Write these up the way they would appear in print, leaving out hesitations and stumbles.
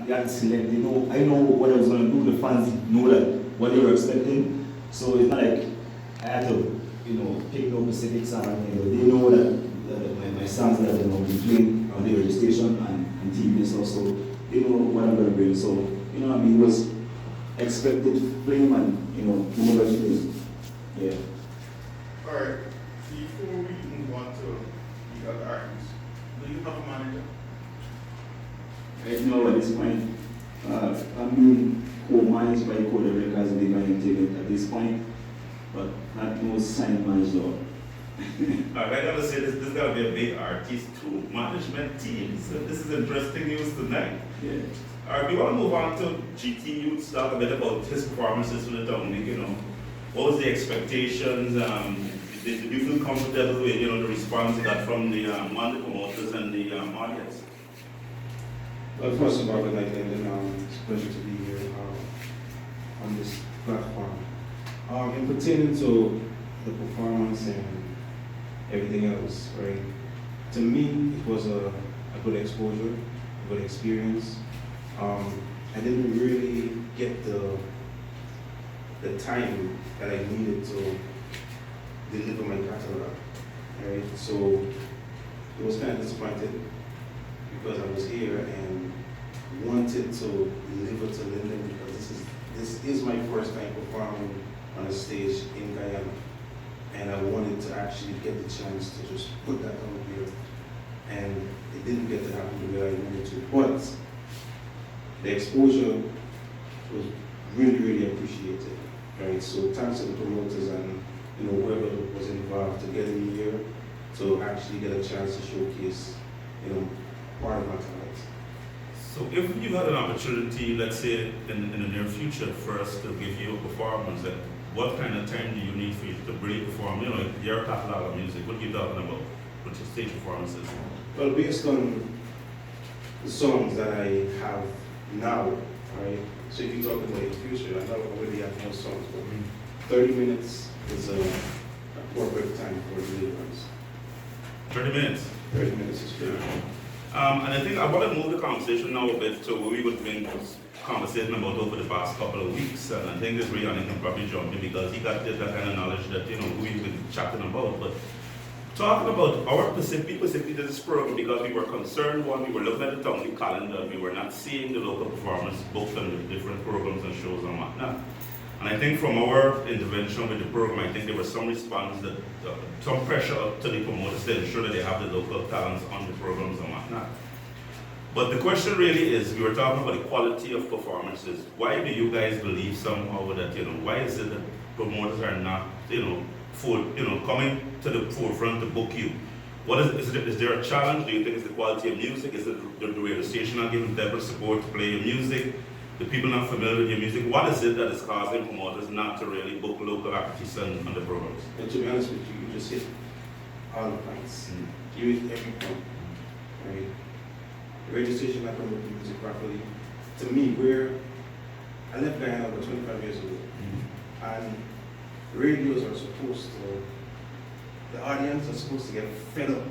the artist select, they know, I know what I was going to do, the fans know that what they were expecting. So it's not like I had to, pick no specific song. They know that my songs that I'm going to be playing on the radio station and TV and stuff, so they know what I'm going to bring. So, what I mean, it was expected flame and, never flame. Yeah. Alright, before we move on to the other artists, do you have a manager? Right now, at this point, I'm being co-managed by CodeR3d as the entertainment at this point, but not no signed manager. I gotta say this gotta be a big artist too, management team. So this is interesting news tonight. Yeah. Alright, we want to move on to GTyouths, talk a bit about his performances from the town league, What was the expectations? Did you feel comfortable with the response you got from the promoters and the audience? Well, first of all, I'd like to it's a pleasure to be here on this platform. In pertaining to the performance and everything else, right? To me, it was a good exposure, a good experience. I didn't really get the time that I needed to deliver my catalog, right? So it was kind of disappointed because I was here and wanted to deliver to Linden because this is my first time performing on a stage in Guyana, and I wanted to actually get the chance to just put that on here, and it didn't get to happen the way I wanted to, but the exposure was really, really appreciated, right? So thanks to the promoters and whoever was involved to get me here to actually get a chance to showcase, part of my talent. So if you had an opportunity, let's say in the near future for us to give you a performance, what kind of time do you need for you to really perform? Your catalog of music, what are you talking about with your stage performances? Well, based on the songs that I have now, right? So if you're talking about the future, I don't already have more songs, but 30 minutes is a appropriate time for deliverance. 30 minutes? 30 minutes is fair. And I think I want to move the conversation now a bit to what we've been conversating about over the past couple of weeks, and I think this Rihanna can probably jump in because he got that kind of knowledge that we've been chatting about. But talking about we specifically did this program because we were concerned. One, we were looking at the town calendar, we were not seeing the local performance booked on the different programs and shows and whatnot. And I think from our intervention with the program, I think there was some response that, some pressure to the promoters to ensure that they have the local talents on the programs and whatnot. But the question really is, we were talking about the quality of performances. Why do you guys believe somehow that, why is it that promoters are not, coming to the forefront to book you? Is there a challenge? Do you think it's the quality of music? Is it the radio station not giving them support to play your music? The people not familiar with your music? What is it that is causing promoters not to really book local artists on the programs? And to be honest with you, you just hit all the points. You hit every point, right? The radio station not promoting the music properly. To me, I left Guyana about 25 years ago, and radios are supposed to, the audience are supposed to get fed up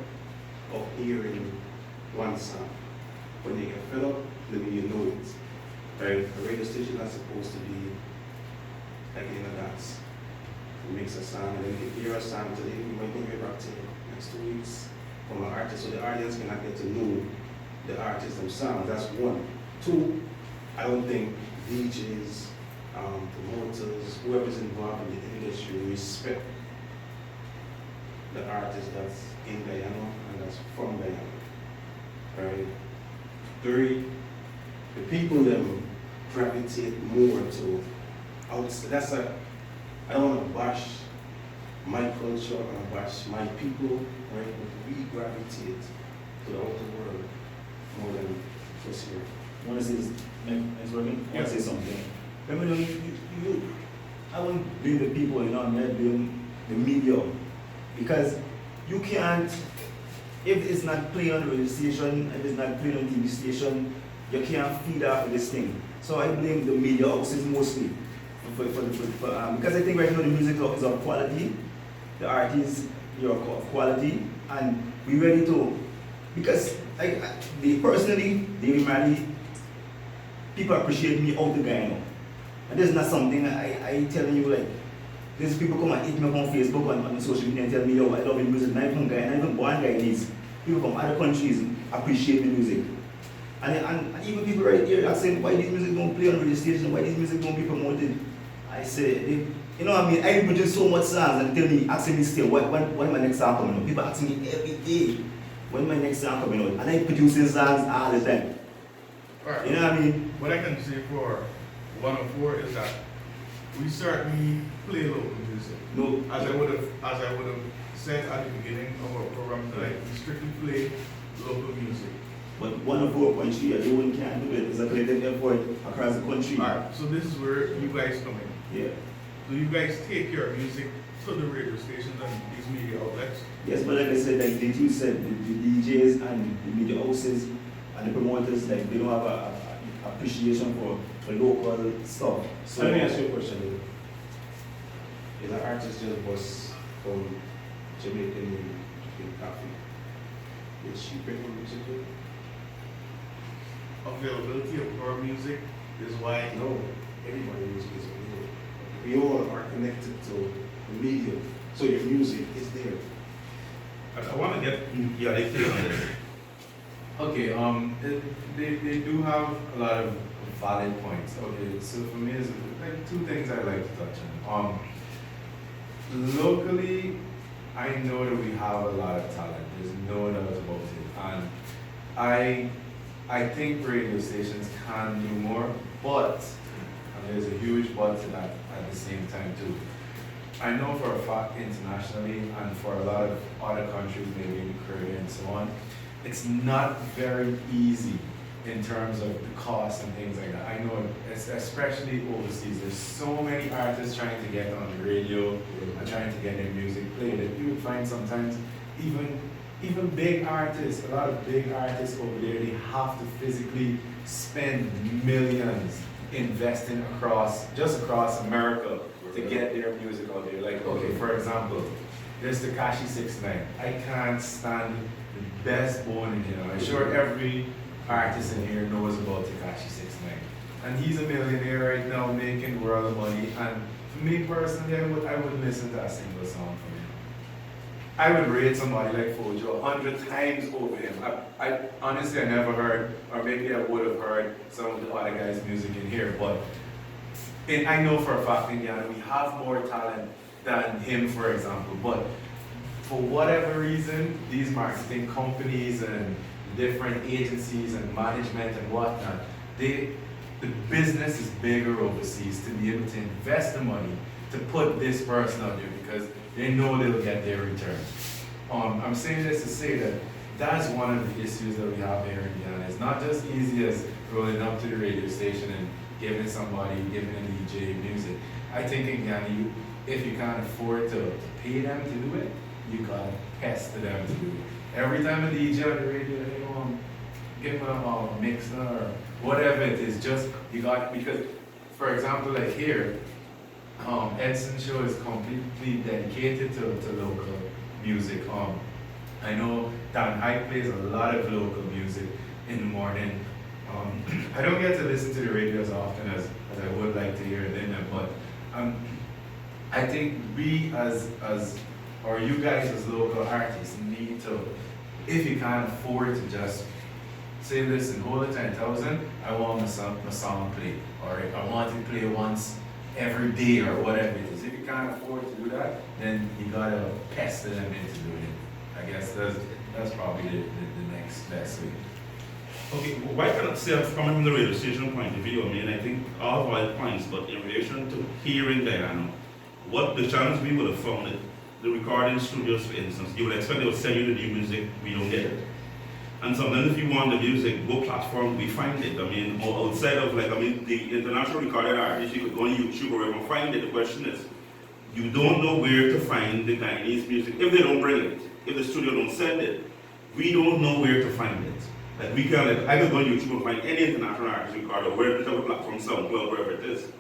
of hearing one sound. When they get fed up, then you know it. Right? A radio station is supposed to be like in a dance. It makes a sound, and then you hear a sound today, you might hear it back to next 2 weeks from an artist, so the audience cannot get to know the artist themselves. That's one. Two, I don't think DJs, promoters, whoever's involved in the industry respect the artist that's in Guyana and that's from Guyana. Right? Three, the people that gravitate more to outside. I don't want to bash my culture or bash my people, right? But we gravitate to the outer world more than just here. You want to say this? It's working? I want to say something. Remember, I won't blame the people, I blame the media. Because you can't, if it's not playing on the radio station, if it's not playing on the TV station, you can't feed off of this thing. So I blame the media houses mostly. Because I think right now the music is of quality, the artists are of quality, and we're ready to, because personally, Davy Marley people appreciate me out the Guyana. And this is not something I telling you like, these people come and hit me up on Facebook on social media and tell me, yo, I love your music, not even Guyana, not even born Guyanese. People from other countries appreciate the music. And even people right here are saying, why this music don't play on radio station, why this music don't be promoted? I say, you know what I mean? I produce so much songs and they tell me, asking me still, when my next song coming out? People asking me every day, when my next song coming out? And I producing songs all the time. Alright. You know what I mean? What I can say for 104 is that we certainly play local music. No, As I would have said at the beginning of our program tonight, we strictly play local music. but 104.3, everyone can do it. It's a collective effort across the country. Alright, so this is where you guys come in. Yeah. Do you guys take your music to the radio stations and these media outlets? Yes, but like I said, like you said, the DJs and the media houses and the promoters, like they don't have a appreciation for local stuff. So let me ask you a question. Is an artist just bust from Jamaican in coffee? Is she bring her music to it? Availability of our music is why. No, everybody's music is available. We all are connected to the media, so your music is there. I want to get your take on this. Okay, they do have a lot of valid points. Okay, so for me, it's like two things I'd like to touch on. Locally, I know that we have a lot of talent. There's no doubt about it, and I think radio stations can do more, but and there's a huge but to that at the same time too. I know for a fact internationally and for a lot of other countries, maybe in Korea and so on, it's not very easy in terms of the cost and things like that. I know, especially overseas, there's so many artists trying to get on the radio and trying to get their music played that you would find sometimes even big artists, a lot of big artists over there, they have to physically spend millions investing just across America to get their music out there. Like, okay, for example, there's Tekashi 69. I can't stand the best bone in here. I'm sure every artist in here knows about Tekashi 69. And he's a millionaire right now, making world of money. And for me personally, I wouldn't listen to a single song from him. I would rate somebody like Fojo 100 times over him. I honestly, I never heard, or maybe I would have heard some of the other guys' music in here, but I know for a fact in Guyana we have more talent than him, for example, but for whatever reason, these marketing companies and different agencies and management and whatnot, the business is bigger overseas to be able to invest the money to put this person out there because they know they'll get their return. I'm saying this to say that that's one of the issues that we have here in Guyana. It's not just easy as rolling up to the radio station and giving a DJ music. I think in Guyana, if you can't afford to pay them to do it, you gotta pester them to do it. Every time a DJ on the radio, they want give them a mixer or whatever it is, just you got, because for example, like here, Edson show is completely dedicated to local music. I know Dan Hyde plays a lot of local music in the morning. I don't get to listen to the radio as often as I would like to hear it in them, but I think we or you guys as local artists need to, if you can't afford to just say, listen, hold it 10,000, I want my song played, or I want it played once every day or whatever it is. If you can't afford to do that, then you gotta pester them into doing it. I guess that's probably the next best way. Okay, well, why cannot say coming from the radio station point of view, I mean, I think all valid points, but in relation to here in Guyana, what the challenge we would have found it, the recording studios, for instance, you would expect they would send you the new music, we don't get it. And sometimes if you want the music, go platform, we find it. I mean, or outside of the international recorded artists, you could go on YouTube or wherever and find it. The question is, you don't know where to find the Guyanese music. If they don't bring it, if the studio don't send it, we don't know where to find it. Like we can, I could go on YouTube and find any international artist recorded, whatever platform, SoundCloud, wherever it is.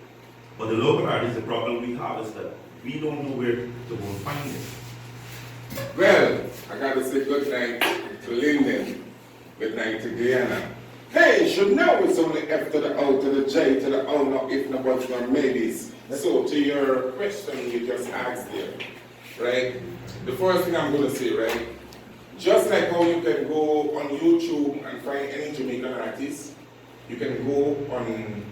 But the local artists, the problem we have is that we don't know where to go and find it. Well, I gotta say good night to Linden, good night to Guyana. Hey, should know it's only after the out of the J to the O, no if, no buts, no maybes. So to your question you just asked there, right? The first thing I'm going to say, right? Just like how you can go on YouTube and find any Jamaican artist, you can go on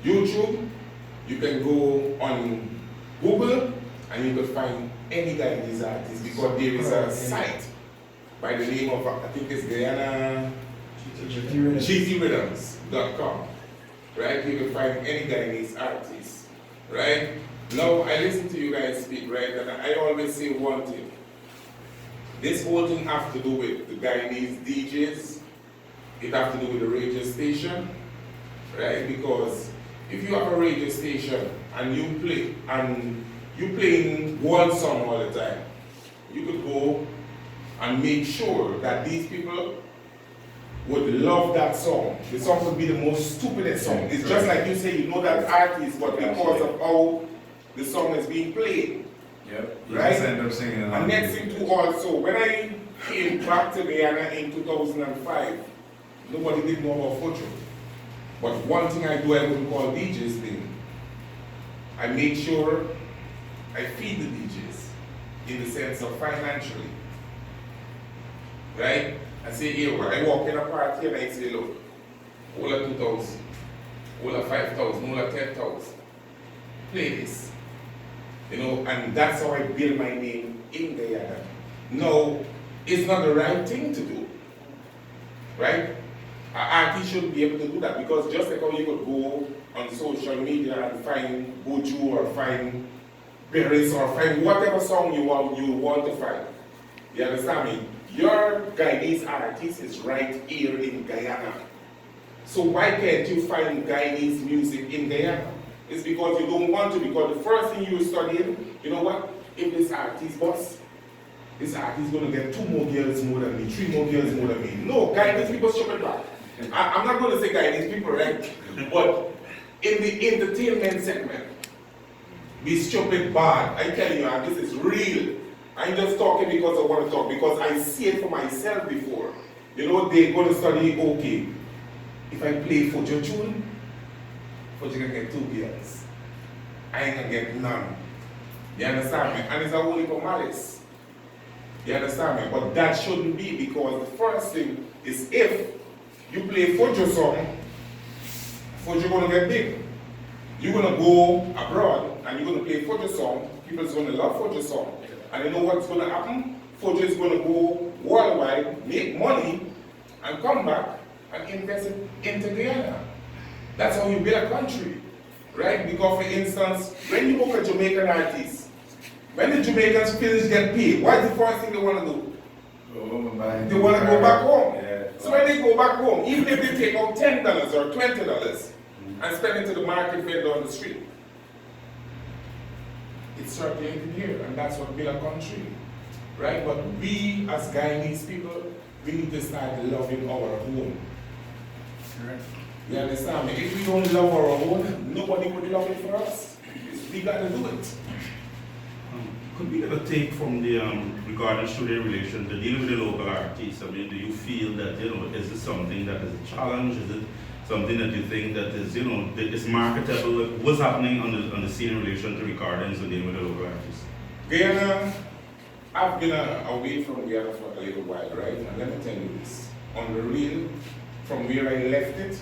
YouTube, you can go on Google, and you can find any Guyanese artist because there is a site by the name of, I think it's Guyana, GTyouths.com, right? You can find any Guyanese artist, right? Now, I listen to you guys speak, right? And I always say one thing. This whole thing has to do with the Guyanese DJs. It has to do with the radio station, right? Because if you have a radio station and you playing one song all the time, you could go and make sure that these people would love that song. The song would be the most stupidest song. It's just like you say, you know that artist, but because of how the song is being played. Yep. You Right? just end up singing along. And next thing too also, when I came back to Guyana in 2005, nobody did know about Fojo. But one thing I do, I wouldn't call DJs thing. I make sure I feed the DJs in the sense of financially. Right? I say, here, when I walk in a party and I say, look, all of 2,000, all of 5,000, all of 10,000. Play this. You know, and that's how I build my name in Guyana. No, it's not the right thing to do. Right? An artist shouldn't be able to do that because just like how you could go on social media and find Fojo or find Berries or find whatever song you want to find. You understand me? Your Guyanese artist is right here in Guyana. So why can't you find Guyanese music in Guyana? It's because you don't want to, because the first thing you study, you know what? If this artist boss, this artist is going to get 2 more girls more than me, 3 more girls more than me. No, Guyanese people should be back. I'm not going to say Guyanese people, right? But in the entertainment segment, be stupid bad. I tell you, and this is real. I'm just talking because I want to talk, because I see it for myself before. You know, they're going to study, okay, if I play Fojo tune, Fojo can get 2 girls. I ain't gonna get none. You understand me? And it's a whole heap of malice. You understand me? But that shouldn't be, because the first thing is if you play Fojo song, Fojo gonna get big. You're gonna go abroad and you're gonna play Fojo song, people's gonna love Fojo song. And you know what's gonna happen? Fojo is gonna go worldwide, make money, and come back and invest it into Guyana. That's how you build a country, right? Because for instance, when you book a Jamaican artist, when the Jamaicans finish get paid, what's the first thing they want to do? Go home and buy They want to go back home. Yeah. So when they go back home, even if they take out $10 or $20 and spend it to the market vendor on the street, it's circulating here, and that's what build a country, right? But we as Guyanese people, we need to start loving our home. You understand me? If we don't love our home, nobody would love it for us. We got to do it. Could we get a take from the regarding student relations, the dealing with the local artists? I mean, do you feel that, you know, is this something that is a challenge? Is it something that you think that is, you know, that is marketable? What's happening on the scene in relation to recordings and dealing with the local artists? Guyana, I've been away from Guyana for a little while, right? And let me tell you this. On the real, from where I left it,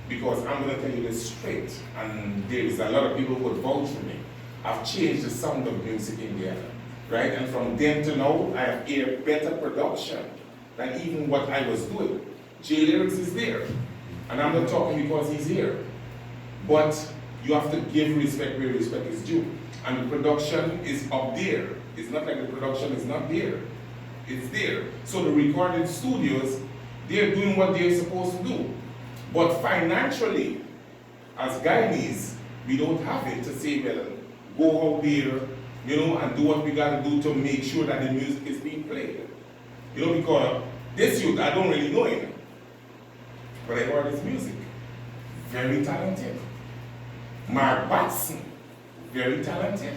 because I'm going to tell you this straight, and there is a lot of people who would vouch for me. I've changed the sound of music in Guyana, right? And from then to now, I have a better production than even what I was doing. J-Lyrics is there, and I'm not talking because he's here. But you have to give respect where respect is due. And the production is up there. It's not like the production is not there. It's there. So the recording studios, they're doing what they're supposed to do. But financially, as Guyanese, we don't have it to say, well, go out there, you know, and do what we gotta do to make sure that the music is being played. You know, because this youth, I don't really know him, but I heard his music. Very talented. Mark Batson, very talented.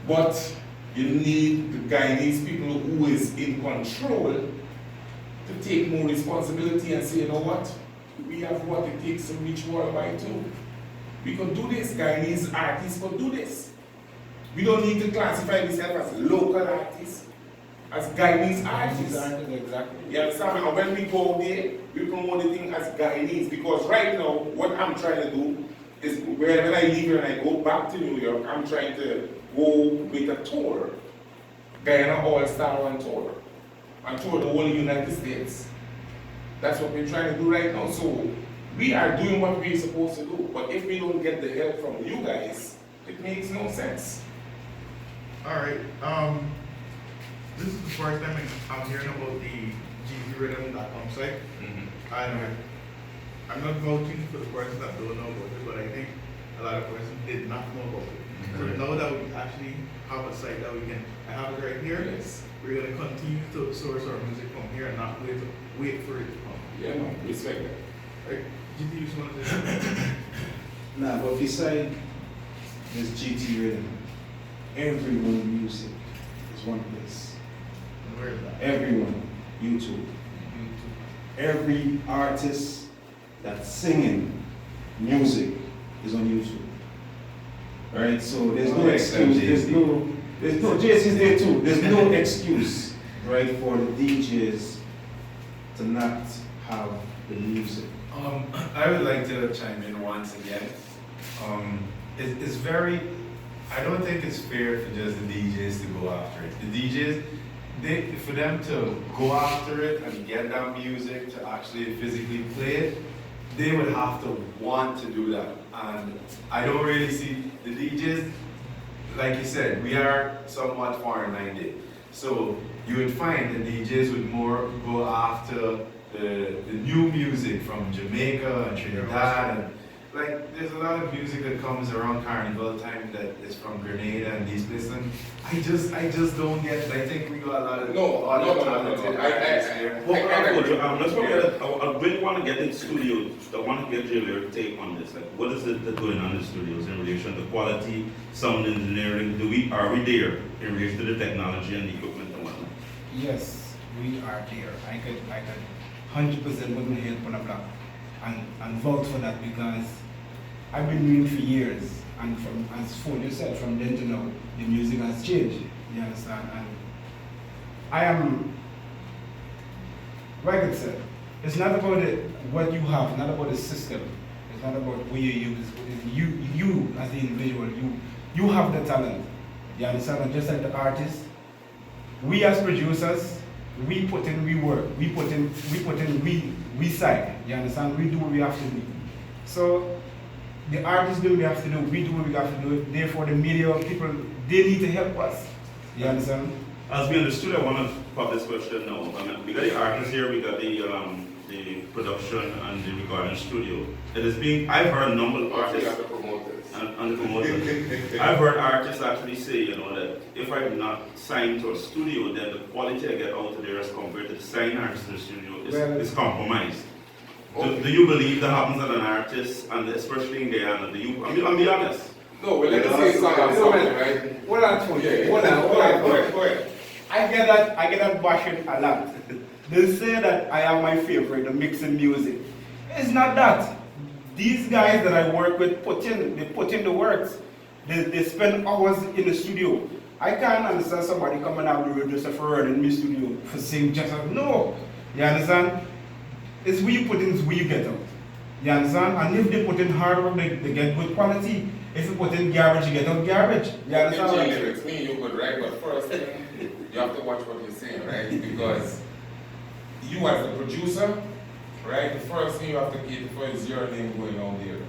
But you need the Guyanese people who is in control to take more responsibility and say, you know what? we have what it takes to reach worldwide too. We could do this, Guyanese artists could do this. We don't need to classify ourselves as local artists, as Guyanese artists. Exactly. You understand? And when we go there, we promote the thing as Guyanese, because right now, what I'm trying to do is when I leave here and I go back to New York, I'm trying to go with a tour, Guyana All-Star on tour, and tour the whole United States. That's what we're trying to do right now. So we are doing what we're supposed to do, but if we don't get the help from you guys, it makes no sense. Alright, this is the first time I'm hearing about the GTrhythm.com site. And I'm not vouching for the person that don't know about it, but I think a lot of persons did not know about it. So now that we actually have a site that we can, I have it right here. Yes. We're gonna continue to source our music from here and not wait for it to come. Yeah, no, respect that. Right? GT, you just wanna say something? Nah, but beside this GT rhythm, everyone music is one place. And where is that? Everyone, YouTube. Every artist that's singing music is on YouTube. Right? So there's no excuse. There's no JC's there too. There's no excuse, right, for the DJs to not have the music. I would like to chime in once again. It's very, I don't think it's fair for just the DJs to go after it. The DJs, for them to go after it and get that music to actually physically play it, they would have to want to do that. And I don't really see the DJs, like you said, we are somewhat foreign-minded. So you would find the DJs would more go after the new music from Jamaica and Trinidad, and like there's a lot of music that comes around Carnival time that is from Grenada and these places. And I just don't get it. I think we got a lot of No. talented artists here. That's what I really want to get in studio. I want to get your take on this. Like, what is it that's going on in the studios in relation to quality, sound engineering? Are we there in relation to the technology and the equipment and whatnot? Yes, we are there. I could 100% put my head on a block and vouch for that, because I've been doing it for years, and from, as Fojo said, from then to now, the music has changed. You understand? And I am, like I said, it's not about what you have, not about the system. It's not about who you use. It's you as the individual. You have the talent. You understand? And just like the artist, we as producers, we put in, we work, we side. You understand? We do what we have to do. So the artists do what we have to do, we do what we have to do. Therefore, the media people, they need to help us. You understand? As we understood, I want to pop this question now. We got the artists here, we got the production and the recording studio. It is being, I've heard a number of artists the promoters. and the promoters. I've heard artists actually say, that if I'm not signed to a studio, then the quality I get out of there as compared to the signed artist in the studio is compromised. Okay. Do you believe that happens at an artist, and especially in Guyana? I'll be honest. No, well, let me say something, right? Hold on, Fojo. Hold on. Go ahead. I get that bashing a lot. They say that I am my favorite, the mixing music. It's not that. These guys that I work with put in the works. They spend hours in the studio. I can't understand somebody coming out with the radio for in my studio for saying just no. You understand? It's where you put in, it's where you get out. You understand? And if they put in hard work, they get good quality. If you put in garbage, you get out garbage. You understand what I'm saying? It's me, you could, right? But first, you have to watch what you're saying, right? Because you as the producer, right, the first thing you have to cater for is your name going on there,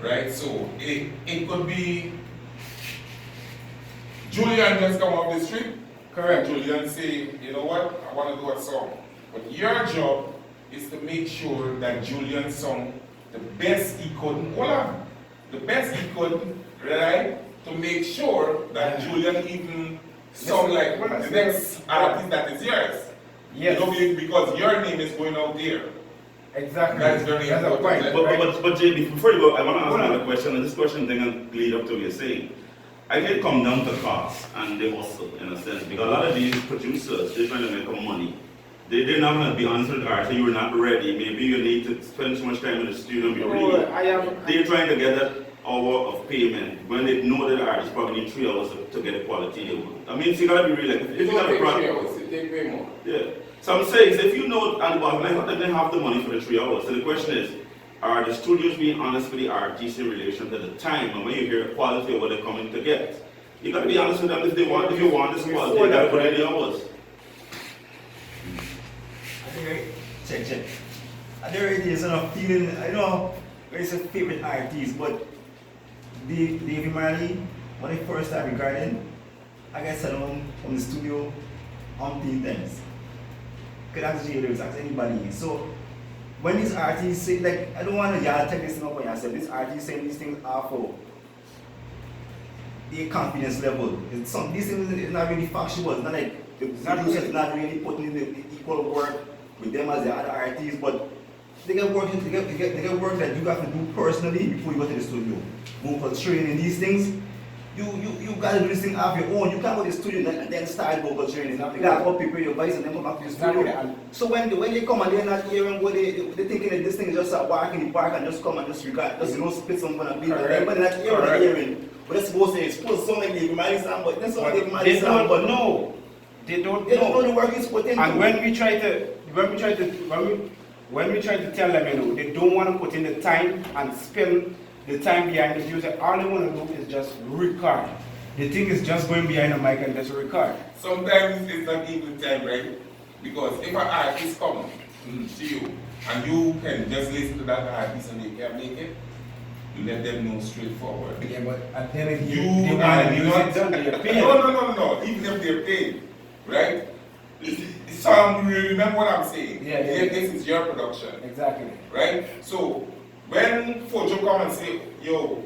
right? So it could be Julian just come off the street. Correct. Julian say, you know what, I want to do a song. But your job is to make sure that Julian sung the best he could. Hold on. The best he could, right? To make sure that Julian even sung like the next artist that is yours. Yes. You know, because your name is going out there. Exactly. That's very important. But JB, before you go, I want to ask another question, and this question then lead up to what you're saying. I can come down to cost and the hustle in a sense, because a lot of these producers, they're trying to make money They're not going to be honest with the artist, you were not ready. Maybe you need to spend so much time in the studio and be ready. They're trying to get that hour of payment when they know that the artist probably need 3 hours to get the quality they want. I mean, so you got to be real. Like, if you got a product, they pay more. yeah. So I'm saying, so if you know at the bottom line, they didn't have the money for the 3 hours. So the question is, are the studios being honest with the artists in relation to the time and when you hear the quality of what they're coming to get? You got to be honest with them if you want this quality, you got to put in the hours. Check. And there it is, and I'm feeling, I know it's a favorite artist, but Davy Marley, when I first started recording, I got sent home from the studio 10 times. Could ask J-Lyrics, ask anybody. So when these artists say, like, I don't want to y'all take this thing up on yourself, these artists saying these things are for their confidence level. These things is not really factual, it's not like the producers not really putting in the equal work with them as the other artists, but they get work that you have to do personally before you go to the studio. Vocal training, these things, you gotta do this thing off your own. You can't go to the studio and then start vocal training. You gotta go prepare your voice and then come back to the studio. So when they come and they're not hearing what they're thinking that this thing is just a walk in the park and just come and just record, just spit something on a beat. Everybody not hearing what they're hearing. But they're supposed to sound like Davy Marley sound, but that's not Davy Marley sound. But no, they don't know the work is put into. And when we try to tell them, you know, they don't want to put in the time and spend the time behind the music. All they want to do is just record. They think it's just going behind the mic and just record. Sometimes it's not even time, right? Because if an artist comes to you and you can just listen to that artist and they can make it, you let them know straightforward. Yeah, but at the end of the You day, they want the music done, they're paying. No. Even if they're paid, right? So remember what I'm saying. Yeah. This is your production. Exactly. Right? So when Fojo come and say, yo,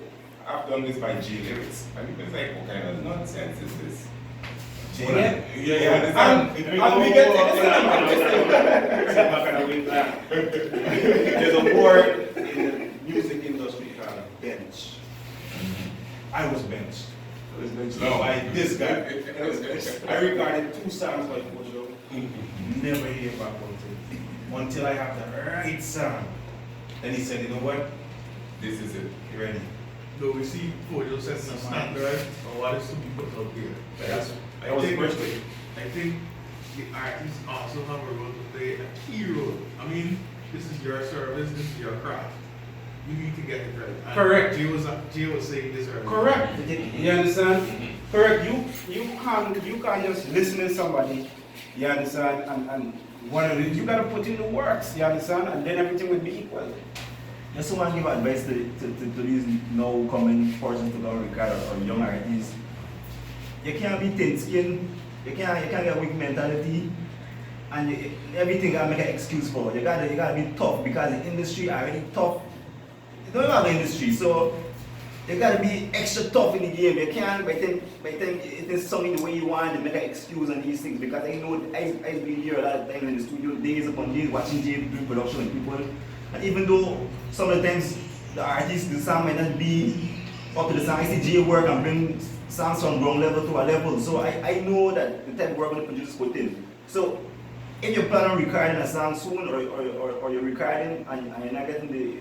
I've done this by GTyouths, and people's like, what kind of nonsense is this? Yeah. And we get There's a word in the music industry called bench. I was benched. I was benched by this guy. I recorded 2 songs by Fojo. Never hear back about it until I have the right song. Then he said, you know what? This is it. You ready? So we see Fojo setting a standard of what is to be put out there. That was the first thing. I think the artists also have a role to play, a key role. I mean, this is your service, this is your craft. You need to get it right. And Correct. Jay was saying this earlier. Correct. You understand? Correct. You can't just listen to somebody, you understand, and one of you gotta put in the works, you understand, and then everything will be equal. Just want to give advice to these now coming persons to go record or young artists. You can't be thin skinned, you can't get weak mentality, and everything gotta make an excuse for it. You gotta be tough because the industry already tough. You don't have the industry, so you gotta be extra tough in the game. You can't by the time it is something the way you want to make an excuse on these things, because I know I've been here a lot of time in the studio, days upon days, watching Jay do production with people. And even though some of the times the artist, the song might not be up to the song, I see Jay work and bring songs from ground level to a level. So I know that the type of work the producers put in. So if you plan on recording a song soon or you're recording and you're not getting the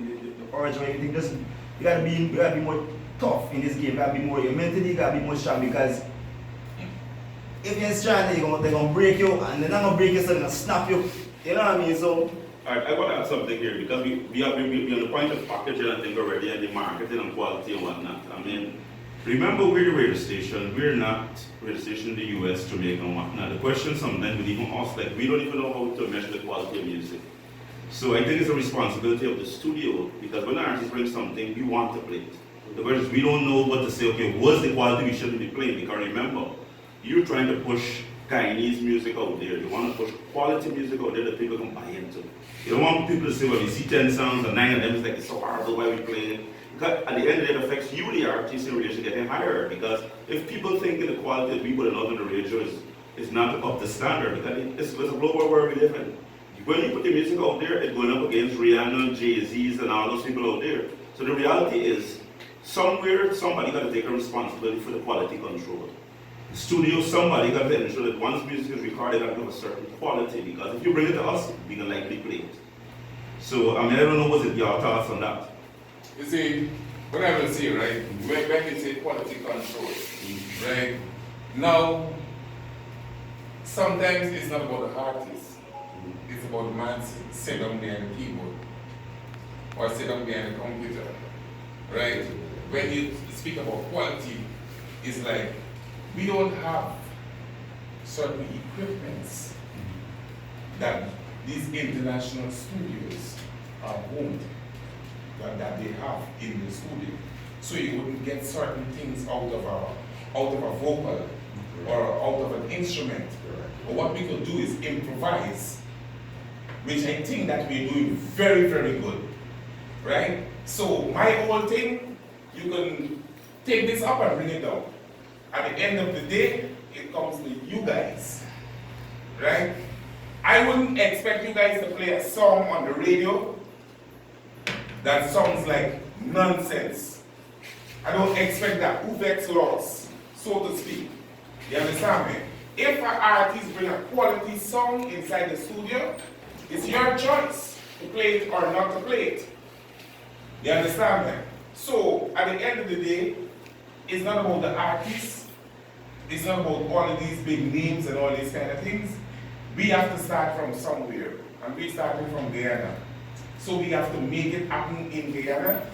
urge or anything, just you gotta be more tough in this game. You gotta be more mentally, you gotta be more strong, because if you're strong, they're gonna break you, and they're not gonna break you, so they're gonna snap you. You know what I mean? So Alright, I want to add something here, because we are on the point of packaging and thing already, and the marketing and quality and whatnot. I mean, remember, we're the radio station. We're not radio station in the US, Jamaica and whatnot. The question sometimes we even ask, like, we don't even know how to measure the quality of music. So I think it's a responsibility of the studio, because when an artist brings something, we want to play it. The question is, we don't know what to say, okay, what's the quality we shouldn't be playing? Because remember, you're trying to push Guyanese music out there. You want to push quality music out there that people can buy into. You don't want people to say, well, we see 10 songs and 9 of them is like, it's so horrible, why we playing it? Because at the end of the day, it affects you, the artist, in relation to getting higher. Because if people think the quality that we put out on the radio is not up to standard, because it's a global world we live in. When you put the music out there, it's going up against Rihanna, Jay-Z's, and all those people out there. So the reality is, somewhere, somebody got to take a responsibility for the quality control. the studio, somebody got to ensure that once music is recorded, it have a certain quality, because if you bring it to us, we can likely play it. So, I mean, I don't know what's your thoughts on that. You see, what I will say, right, when you say quality control, right, now, sometimes it's not about the artist, it's about the man sit down behind the keyboard, or sit down behind the computer, right? When you speak about quality, it's like, we don't have certain equipments that these international studios are owned, that they have in the studio. So you wouldn't get certain things out of a vocal or out of an instrument. But what we could do is improvise, which I think that we're doing very, very good, right? So my whole thing, you can take this up and bring it down. At the end of the day, it comes to you guys, right? I wouldn't expect you guys to play a song on the radio that sounds like nonsense. I don't expect that. Who bets laws, so to speak? You understand me? If an artist bring a quality song inside the studio, it's your choice to play it or not to play it. You understand me? So, at the end of the day, it's not about the artist, it's not about all of these big names and all these kind of things. We have to start from somewhere, and we started from Guyana. So we have to make it happen in Guyana,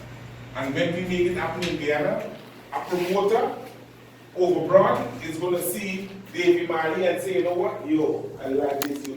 and when we make it happen in Guyana, a promoter over abroad is going to see Davy Marley and say, you know what, yo, I like this.